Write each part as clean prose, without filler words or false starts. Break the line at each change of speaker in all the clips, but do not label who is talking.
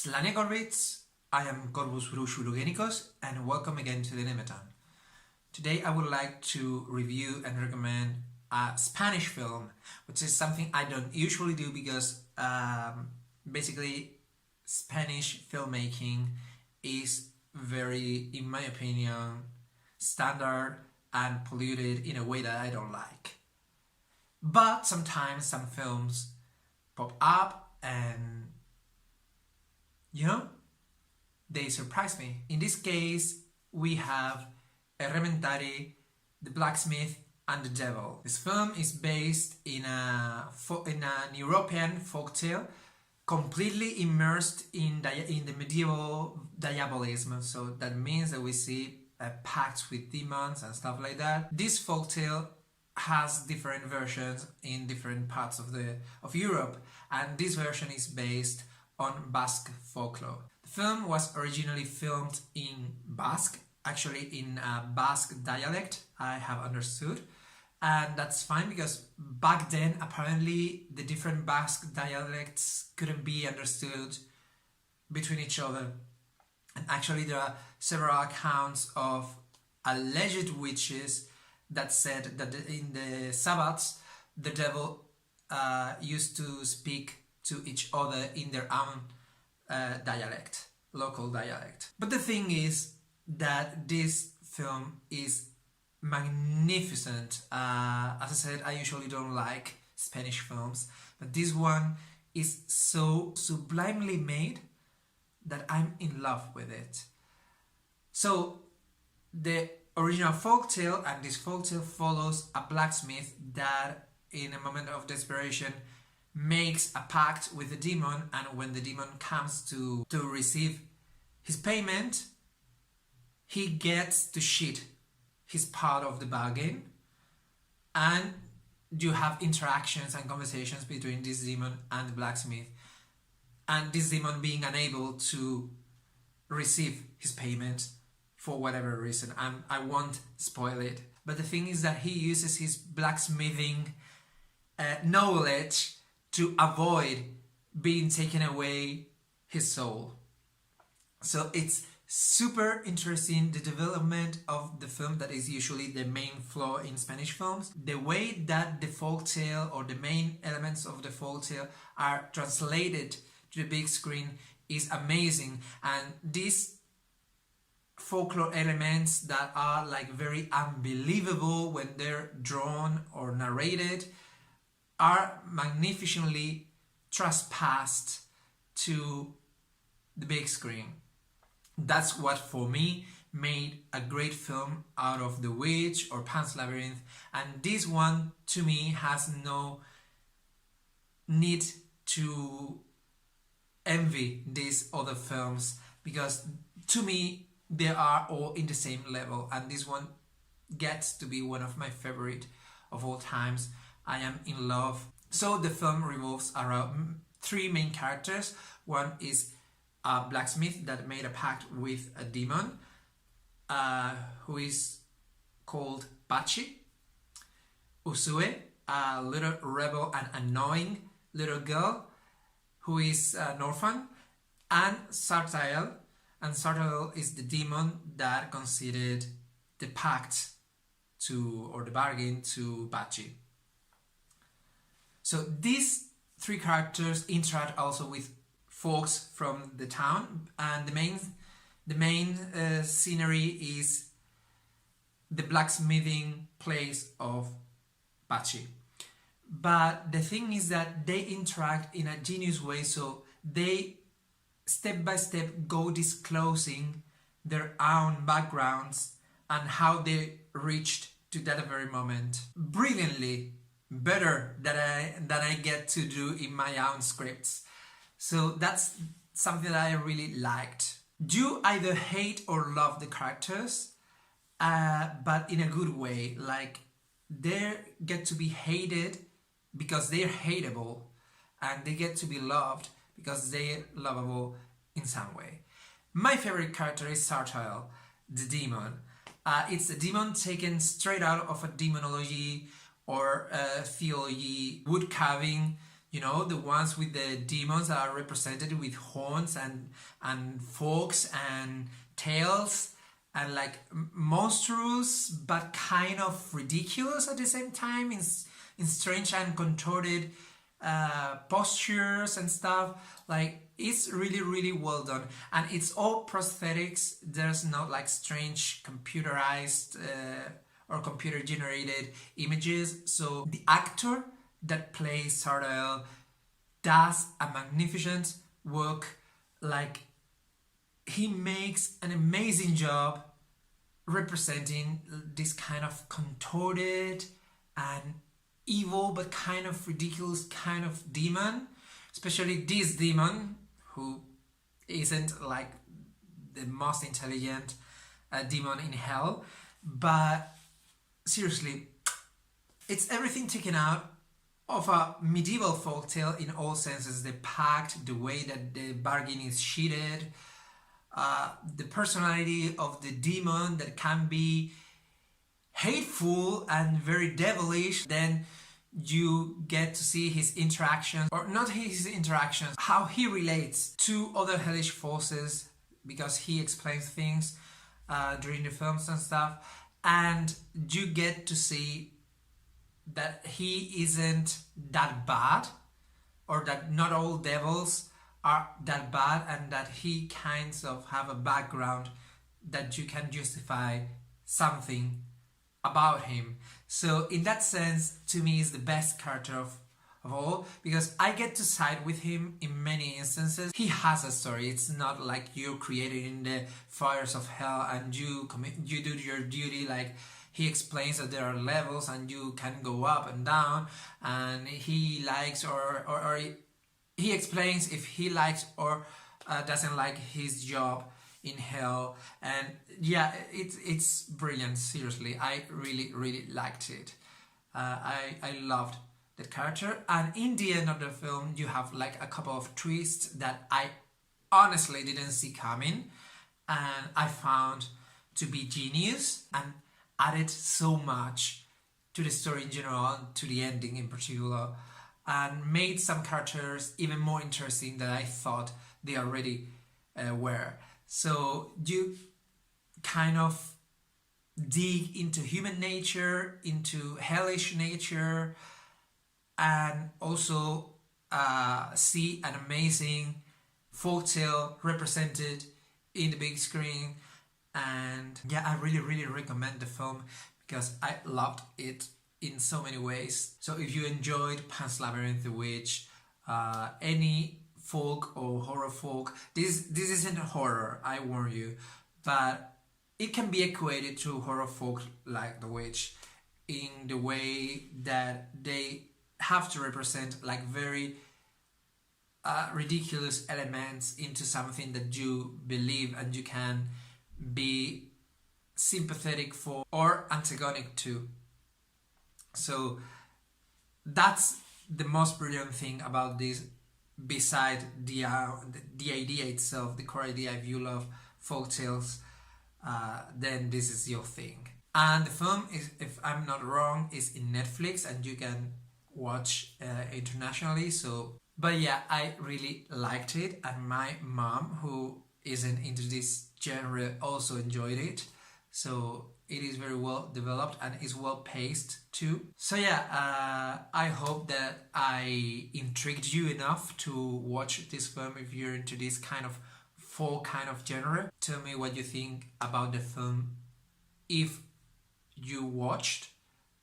Slania Corvids, I am Corvus Bruxo and welcome again to the Errementari. Today I would like to review and recommend a Spanish film, which is something I don't usually do because basically Spanish filmmaking is very, in my opinion, standard and polluted in a way that I don't like. But sometimes some films pop up and they surprise me. In this case, we have Errementari, the Blacksmith, and the Devil. This film is based in an European folktale, completely immersed in the medieval diabolism. So that means that we see pacts with demons and stuff like that. This folktale has different versions in different parts of Europe, and this version is based on Basque folklore. The film was originally filmed in Basque, actually in a Basque dialect, I have understood, and that's fine because back then apparently the different Basque dialects couldn't be understood between each other, and actually there are several accounts of alleged witches that said that in the Sabbats the devil used to speak to each other in their own dialect, local dialect. But the thing is that this film is magnificent. As I said, I usually don't like Spanish films, but this one is so sublimely made that I'm in love with it. So the original folktale, and this folktale follows a blacksmith that in a moment of desperation makes a pact with the demon, and when the demon comes to receive his payment, he gets to cheat his part of the bargain, and you have interactions and conversations between this demon and the blacksmith, and this demon being unable to receive his payment for whatever reason. I won't spoil it, but the thing is that he uses his blacksmithing knowledge to avoid being taken away his soul. So it's super interesting, the development of the film, that is usually the main flaw in Spanish films. The way that the folktale or the main elements of the folktale are translated to the big screen is amazing, and these folklore elements that are like very unbelievable when they're drawn or narrated are magnificently trespassed to the big screen. That's what for me made a great film out of The Witch or Pan's Labyrinth, and this one to me has no need to envy these other films, because to me they are all in the same level, and this one gets to be one of my favorite of all times. I am in love. So the film revolves around three main characters. One is a blacksmith that made a pact with a demon who is called Bachi. Usue, a little rebel and annoying little girl who is an orphan, and Sartael. And Sartael is the demon that conceded the pact or the bargain to Bachi. So these three characters interact also with folks from the town, and the main scenery is the blacksmithing place of Bachi. But the thing is that they interact in a genius way, so they step by step go disclosing their own backgrounds and how they reached to that very moment brilliantly, better than I get to do in my own scripts. So that's something that I really liked. You either hate or love the characters, but in a good way. Like, they get to be hated because they're hateable, and they get to be loved because they're lovable in some way. My favorite character is Sartael, the demon. It's a demon taken straight out of a demonology or theology wood carving You know, the ones with the demons that are represented with horns and forks and tails and like monstrous but kind of ridiculous at the same time in strange and contorted postures and stuff. Like, it's really well done, and it's all prosthetics. There's not like strange computerized or computer generated images. So the actor that plays Sardel does a magnificent work. Like, he makes an amazing job representing this kind of contorted and evil but kind of ridiculous kind of demon, especially this demon who isn't like the most intelligent demon in hell. But seriously, it's everything taken out of a medieval folktale in all senses. The pact, the way that the bargain is sheeted, the personality of the demon that can be hateful and very devilish. Then you get to see his interactions, or not his interactions, how he relates to other hellish forces, because he explains things during the films and stuff, and you get to see that he isn't that bad, or that not all devils are that bad, and that he kinds of have a background that you can justify something about him. So in that sense, to me, is the best character of all, because I get to side with him in many instances. He has a story. It's not like you're created in the fires of hell and you do your duty. Like, he explains that there are levels and you can go up and down, and he likes or he explains if he likes or doesn't like his job in hell. And yeah, it's brilliant. Seriously, I really liked it. I loved that character, and in the end of the film you have like a couple of twists that I honestly didn't see coming, and I found to be genius and added so much to the story in general and to the ending in particular, and made some characters even more interesting than I thought they already were. So you kind of dig into human nature, into hellish nature, and also see an amazing folktale represented in the big screen. And yeah, I really recommend the film because I loved it in so many ways. So if you enjoyed Pan's Labyrinth, The Witch, any folk or horror folk, this isn't horror, I warn you, but it can be equated to horror folk like The Witch in the way that they have to represent like very ridiculous elements into something that you believe and you can be sympathetic for or antagonic to. So that's the most brilliant thing about this, beside the idea itself, the core idea. If you love folktales, then this is your thing. And the film is, if I'm not wrong, is in Netflix and you can watch internationally. So, but yeah, I really liked it, and my mom, who isn't into this genre, also enjoyed it. So it is very well developed and is well paced too. So yeah, I hope that I intrigued you enough to watch this film if you're into this kind of folk kind of genre. Tell me what you think about the film if you watched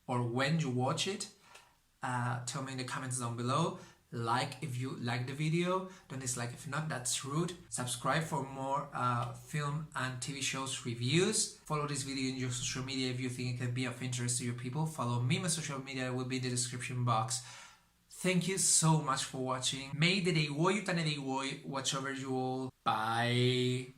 or when you watch it. Tell me in the comments down below. Like if you like the video, don't dislike if not, that's rude. Subscribe for more film and TV shows reviews. Follow this video in your social media if you think it can be of interest to your people. Follow me, my social media will be in the description box. Thank you so much for watching. May the day watch over you all. Bye.